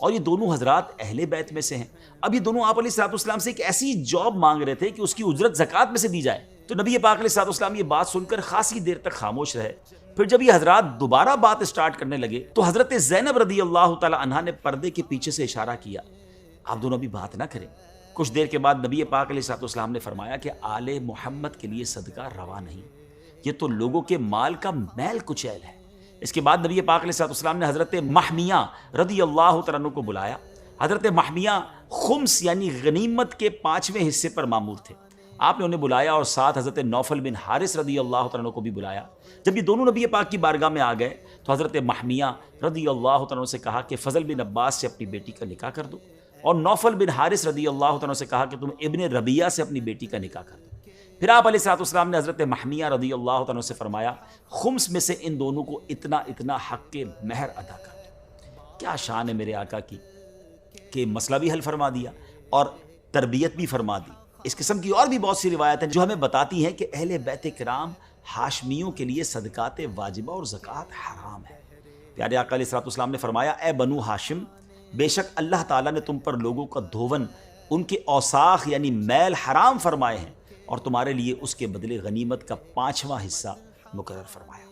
اور یہ دونوں حضرات اہل بیت میں سے ہیں۔ اب یہ دونوں آپ علیہ الصلوۃ والسلام سے ایک ایسی جاب مانگ رہے تھے کہ اس کی اجرت زکوٰۃ میں سے دی جائے، تو نبی پاک علیہ الصلوۃ والسلام یہ بات سن کر خاصی دیر تک خاموش رہے۔ پھر جب یہ حضرات دوبارہ بات اسٹارٹ کرنے لگے تو حضرت زینب رضی اللہ تعالی عنہا نے پردے کے پیچھے سے اشارہ کیا، آپ دونوں ابھی بات نہ کریں۔ کچھ دیر کے بعد نبی پاک علیہ الصلوۃ والسلام نے فرمایا کہ آل محمد کے لیے صدقہ روا نہیں، یہ تو لوگوں کے مال کا میل کچیل ہے۔ اس کے بعد نبی پاک علیہ الصلوۃ والسلام نے حضرت محمیہ رضی اللہ تعالیٰ عنہ کو بلایا۔ حضرت محمیہ خمس یعنی غنیمت کے 5ویں حصے پر مامور تھے، آپ نے انہیں بلایا اور ساتھ حضرت نوفل بن حارث رضی اللہ تعالیٰ عنہ کو بھی بلایا۔ جب یہ دونوں نبی پاک کی بارگاہ میں آ گئے تو حضرت محمیہ رضی اللہ تعالیٰ عنہ سے کہا کہ فضل بن عباس سے اپنی بیٹی کا نکاح کر دو، اور نوفل بن حارث رضی اللہ تعالیٰ عنہ سے کہا کہ تم ابن ربیعہ سے اپنی بیٹی کا نکاح کر دو۔ پھر آپ علیہ الصلوۃ والسلام نے حضرت محمیہ رضی اللہ تعالیٰ عنہ سے فرمایا خمس میں سے ان دونوں کو اتنا اتنا حق کے مہر ادا کر دو۔ کیا شان ہے میرے آقا کی کہ مسئلہ بھی حل فرما دیا اور تربیت بھی فرما دی۔ اس قسم کی اور بھی بہت سی روایت ہیں جو ہمیں بتاتی ہیں کہ اہل بیت کرام ہاشمیوں کے لیے صدقات واجبہ اور زکوٰۃ حرام ہے۔ پیارے آقا علیہ الصلوۃ والسلام نے فرمایا اے بنو ہاشم، بے شک اللہ تعالیٰ نے تم پر لوگوں کا دھون، ان کے اوساخ یعنی میل حرام فرمائے ہیں، اور تمہارے لیے اس کے بدلے غنیمت کا 5واں حصہ مقرر فرمایا۔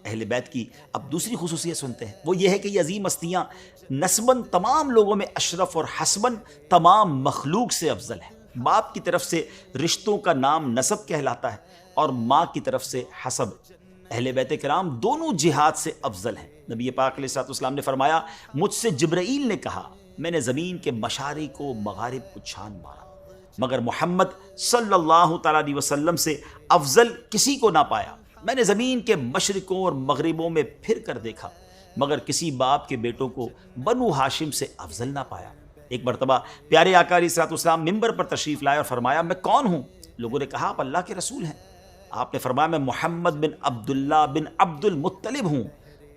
اہل بیت کی اب دوسری خصوصیت سنتے ہیں، وہ یہ ہے کہ یہ عظیم ہستیاں نسباً تمام لوگوں میں اشرف اور حسباً تمام مخلوق سے افضل ہے۔ باپ کی طرف سے رشتوں کا نام نسب کہلاتا ہے اور ماں کی طرف سے حسب۔ اہل بیت کرام دونوں جہاد سے افضل ہیں۔ نبی پاک علیہ الصلوۃ والسلام نے فرمایا مجھ سے جبرائیل نے کہا میں نے زمین کے مشارق و مغارب کو چھان مارا، مگر محمد صلی اللہ تعالیٰ علیہ وسلم سے افضل کسی کو نہ پایا۔ میں نے زمین کے مشرقوں اور مغربوں میں پھر کر دیکھا، مگر کسی باپ کے بیٹوں کو بنو ہاشم سے افضل نہ پایا۔ ایک مرتبہ پیارے آقا علیہ الصلوۃ والسلام ممبر پر تشریف لائے اور فرمایا میں کون ہوں؟ لوگوں نے کہا آپ اللہ کے رسول ہیں۔ آپ نے فرمایا میں محمد بن عبداللہ بن عبد المطلب ہوں۔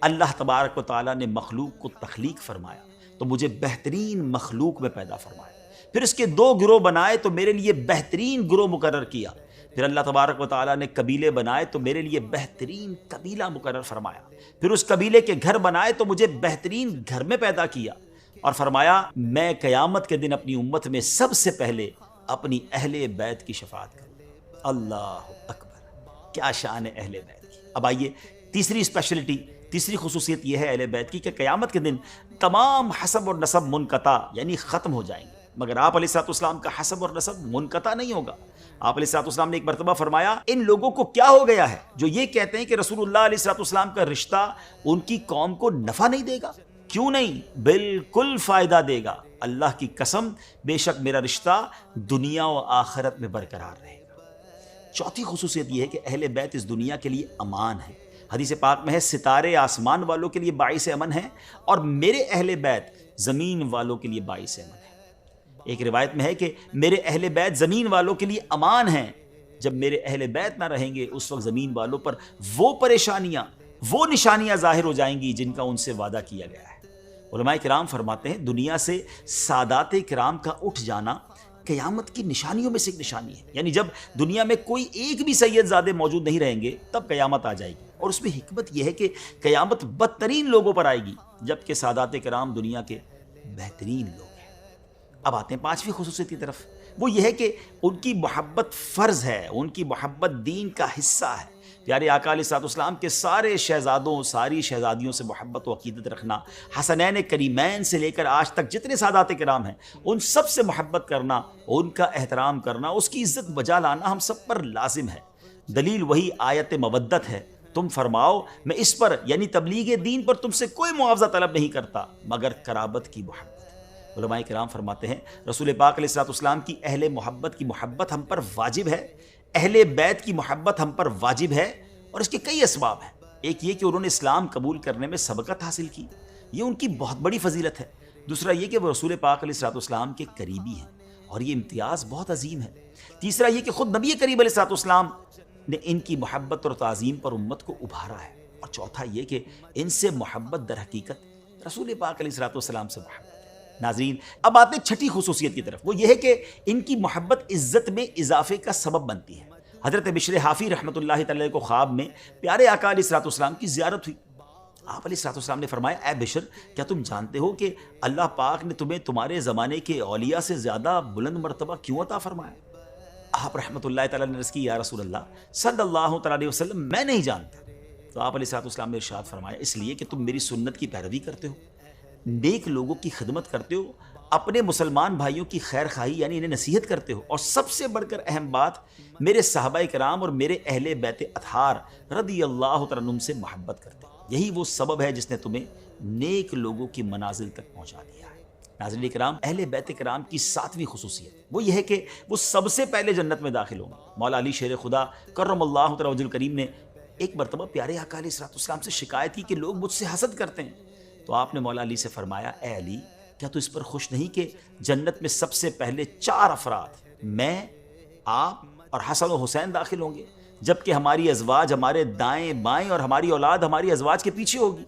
اللہ تبارک و تعالیٰ نے مخلوق کو تخلیق فرمایا تو مجھے بہترین مخلوق میں پیدا فرمایا، پھر اس کے 2 گروہ بنائے تو میرے لیے بہترین گروہ مقرر کیا، پھر اللہ تبارک و تعالیٰ نے قبیلے بنائے تو میرے لیے بہترین قبیلہ مقرر فرمایا، پھر اس قبیلے کے گھر بنائے تو مجھے بہترین گھر میں پیدا کیا، اور فرمایا میں قیامت کے دن اپنی امت میں سب سے پہلے اپنی اہل بیت کی شفاعت کروں۔ اللہ اکبر، کیا شان ہے اہل بیت کی۔ اب آئیے تیسری اسپیشلٹی، تیسری خصوصیت یہ ہے اہل بیت کی کہ قیامت کے دن تمام حسب اور نسب منقطع یعنی ختم ہو جائیں گے، مگر آپ علیہ الصلوۃ والسلام کا حسب اور نسب منقطع نہیں ہوگا۔ آپ علیہ الصلوۃ والسلام نے ایک مرتبہ فرمایا ان لوگوں کو کیا ہو گیا ہے جو یہ کہتے ہیں کہ رسول اللہ علیہ الصلوۃ والسلام کا رشتہ ان کی قوم کو نفع نہیں دے گا؟ کیوں نہیں، بالکل فائدہ دے گا، اللہ کی قسم بے شک میرا رشتہ دنیا و آخرت میں برقرار رہے گا۔ چوتھی خصوصیت یہ ہے کہ اہل بیت اس دنیا کے لیے امان ہے۔ حدیث پاک میں ہے ستارے آسمان والوں کے لیے باعث امن ہیں اور میرے اہل بیت زمین والوں کے لیے باعث امن ہے۔ ایک روایت میں ہے کہ میرے اہل بیت زمین والوں کے لیے امان ہیں، جب میرے اہل بیت نہ رہیں گے اس وقت زمین والوں پر وہ پریشانیاں، وہ نشانیاں ظاہر ہو جائیں گی جن کا ان سے وعدہ کیا گیا ہے۔ علماء کرام فرماتے ہیں دنیا سے سادات کرام کا اٹھ جانا قیامت کی نشانیوں میں سے ایک نشانی ہے، یعنی جب دنیا میں کوئی ایک بھی سید زادے موجود نہیں رہیں گے تب قیامت آ جائے گی، اور اس میں حکمت یہ ہے کہ قیامت بدترین لوگوں پر آئے گی جبکہ سادات کرام دنیا کے بہترین لوگ ہیں۔ اب آتے ہیں 5ویں خصوصیت کی طرف، وہ یہ ہے کہ ان کی محبت فرض ہے، ان کی محبت دین کا حصہ ہے۔ پیارے آقا علیہ الصلوۃ والسلام کے سارے شہزادوں، ساری شہزادیوں سے محبت و عقیدت رکھنا، حسنین کریمین سے لے کر آج تک جتنے سادات کرام ہیں ان سب سے محبت کرنا، ان کا احترام کرنا، اس کی عزت بجا لانا ہم سب پر لازم ہے۔ دلیل وہی آیت مودت ہے، تم فرماؤ میں اس پر یعنی تبلیغ دین پر تم سے کوئی معاوضہ طلب نہیں کرتا مگر قرابت کی محبت۔ علماء کرام فرماتے ہیں رسول پاک علیہ الصلوۃ والسلام کی اہل محبت کی محبت ہم پر واجب ہے، اہل بیت کی محبت ہم پر واجب ہے، اور اس کے کئی اسباب ہیں۔ ایک یہ کہ انہوں نے اسلام قبول کرنے میں سبقت حاصل کی، یہ ان کی بہت بڑی فضیلت ہے۔ دوسرا یہ کہ وہ رسول پاک علیہ الصلوۃ والسلام کے قریبی ہیں، اور یہ امتیاز بہت عظیم ہے۔ تیسرا یہ کہ خود نبی کریم علیہ الصلوۃ والسلام نے ان کی محبت اور تعظیم پر امت کو ابھارا ہے۔ اور چوتھا یہ کہ ان سے محبت در حقیقت رسول پاک علیہ الصلوۃ والسلام سے محبت ہے۔ ناظرین اب آتے ہیں چھٹی خصوصیت کی طرف، وہ یہ ہے کہ ان کی محبت عزت میں اضافے کا سبب بنتی ہے۔ حضرت بشر حافی رحمۃ اللہ تعالی کو خواب میں پیارے آقا علیہ الصلوۃ والسلام کی زیارت ہوئی، آپ علیہ السلام نے فرمایا اے بشر کیا تم جانتے ہو کہ اللہ پاک نے تمہیں تمہارے زمانے کے اولیاء سے زیادہ بلند مرتبہ کیوں عطا فرمایا؟ آپ رحمۃ اللہ تعالیٰ نے عرض کی یا رسول اللہ صلی اللہ تعالیٰ علیہ وسلم میں نہیں جانتا۔ تو آپ علیہ السلام نے ارشاد فرمایا اس لیے کہ تم میری سنت کی پیروی کرتے ہو، نیک لوگوں کی خدمت کرتے ہو، اپنے مسلمان بھائیوں کی خیر خواہی یعنی انہیں نصیحت کرتے ہو، اور سب سے بڑھ کر اہم بات میرے صحابہ کرام اور میرے اہل بیت اطہار رضی اللہ تعالیٰ عنہم سے محبت کرتے ہو۔ یہی وہ سبب ہے جس نے تمہیں نیک لوگوں کی منازل تک پہنچا دیا ہے۔ ناظرین کرام، اہل بیت کرام کی 7ویں خصوصیت وہ یہ ہے کہ وہ سب سے پہلے جنت میں داخل ہوں گے۔ مولا علی شیر خدا کرم اللہ تعالیٰ وجہ الکریم نے ایک مرتبہ پیارے آقا علیہ السلام سے شکایت کی کہ لوگ مجھ سے حسد کرتے ہیں، تو آپ نے مولا علی سے فرمایا اے علی کیا تو اس پر خوش نہیں کہ جنت میں سب سے پہلے 4 افراد میں، آپ اور حسن و حسین داخل ہوں گے، جبکہ ہماری ازواج ہمارے دائیں بائیں اور ہماری اولاد ہماری ازواج کے پیچھے ہوگی۔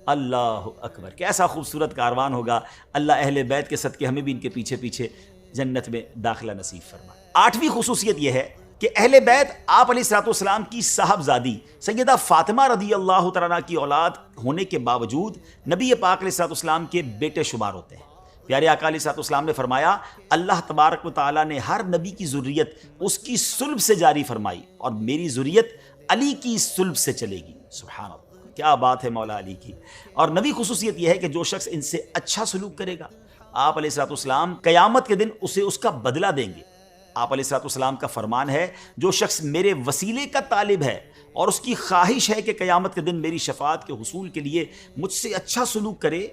اللہ اکبر، کیسا خوبصورت کاروان ہوگا۔ اللہ اہل بیت کے صدقے ہمیں بھی ان کے پیچھے پیچھے جنت میں داخلہ نصیب فرمائے۔ 8ویں خصوصیت یہ ہے کہ اہل بیت آپ علیہ السلام کی صاحبزادی سیدہ فاطمہ رضی اللہ تعالیٰ عنہا کی اولاد ہونے کے باوجود نبی پاک علیہ السلام کے بیٹے شمار ہوتے ہیں۔ پیارے آقا علیہ السلام نے فرمایا اللہ تبارک و تعالیٰ نے ہر نبی کی ذریت اس کی صلب سے جاری فرمائی، اور میری ذریت علی کی صلب سے چلے گی۔ سبحان اللہ، کیا بات ہے مولا علی کی۔ اور نبی خصوصیت یہ ہے کہ جو شخص ان سے اچھا سلوک کرے گا آپ علیہ السلام قیامت کے دن اسے اس کا بدلہ دیں گے۔ آپ علیہ السلام کا فرمان ہے جو شخص میرے وسیلے کا طالب ہے اور اس کی خواہش ہے کہ قیامت کے دن میری شفاعت کے حصول کے لیے مجھ سے اچھا سلوک کرے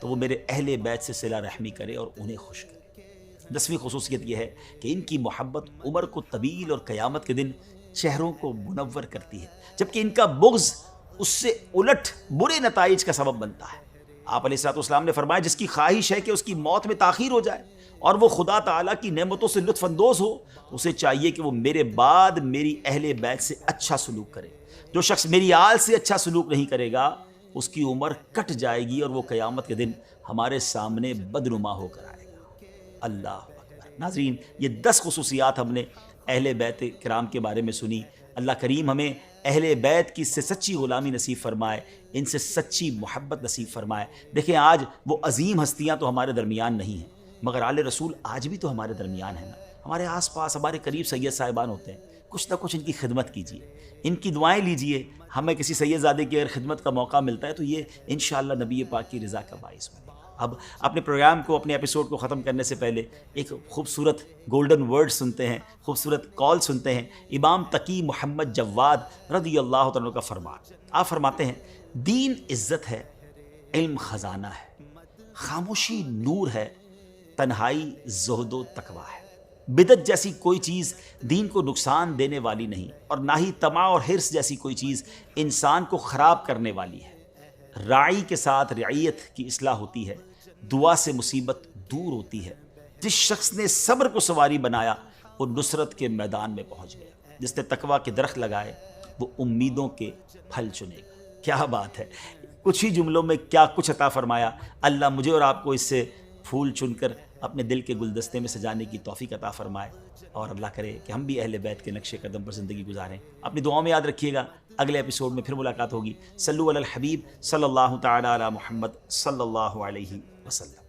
تو وہ میرے اہل بیت سے صلہ رحمی کرے اور انہیں خوش کرے۔ 10ویں خصوصیت یہ ہے کہ ان کی محبت عمر کو طویل اور قیامت کے دن چہروں کو منور کرتی ہے، جبکہ ان کا بغض اس سے الٹ برے نتائج کا سبب بنتا ہے۔ آپ علیہ السلام نے فرمایا جس کی خواہش ہے کہ اس کی موت میں تاخیر ہو جائے اور وہ خدا تعالیٰ کی نعمتوں سے لطف اندوز ہو، اسے چاہیے کہ وہ میرے بعد میری اہل بیت سے اچھا سلوک کرے۔ جو شخص میری آل سے اچھا سلوک نہیں کرے گا اس کی عمر کٹ جائے گی اور وہ قیامت کے دن ہمارے سامنے بدنما ہو کر آئے گا۔ اللہ اکبر۔ ناظرین، یہ 10 خصوصیات ہم نے اہل بیت کرام کے بارے میں سنی۔ اللہ کریم ہمیں اہل بیت کی سے سچی غلامی نصیب فرمائے، ان سے سچی محبت نصیب فرمائے۔ دیکھیں آج وہ عظیم ہستیاں تو ہمارے درمیان نہیں ہیں، مگر آل رسول آج بھی تو ہمارے درمیان ہیں نا۔ ہمارے آس پاس ہمارے قریب سید صاحبان ہوتے ہیں، کچھ نہ کچھ ان کی خدمت کیجیے، ان کی دعائیں لیجیے۔ ہمیں کسی سید زادے کی اگر خدمت کا موقع ملتا ہے تو یہ انشاءاللہ نبی پاک کی رضا کا باعث بنے گا۔ اب اپنے پروگرام کو، اپنے ایپیسوڈ کو ختم کرنے سے پہلے ایک خوبصورت گولڈن ورڈ سنتے ہیں، خوبصورت کال سنتے ہیں۔ امام تقی محمد جواد رضی اللہ عنہ کا فرمان، آپ فرماتے ہیں دین عزت ہے، علم خزانہ ہے، خاموشی نور ہے، تنہائی زہد و تقویٰ ہے۔ بدعت جیسی کوئی چیز دین کو نقصان دینے والی نہیں، اور نہ ہی طمع اور حرص جیسی کوئی چیز انسان کو خراب کرنے والی ہے۔ راعی کے ساتھ رعیت کی اصلاح ہوتی ہے، دعا سے مصیبت دور ہوتی ہے۔ جس شخص نے صبر کو سواری بنایا وہ نصرت کے میدان میں پہنچ گیا، جس نے تقویٰ کے درخت لگائے وہ امیدوں کے پھل چنے گا۔ کیا بات ہے، کچھ ہی جملوں میں کیا کچھ عطا فرمایا۔ اللہ مجھے اور آپ کو اس سے پھول چن کر اپنے دل کے گلدستے میں سجانے کی توفیق عطا فرمائے، اور اللہ کرے کہ ہم بھی اہل بیت کے نقش قدم پر زندگی گزاریں۔ اپنی دعاؤں میں یاد رکھیے گا، اگلے ایپیسوڈ میں پھر ملاقات ہوگی۔ صلو علی الحبیب صلی اللہ تعالی علی محمد صلی اللہ علیہ وسلم۔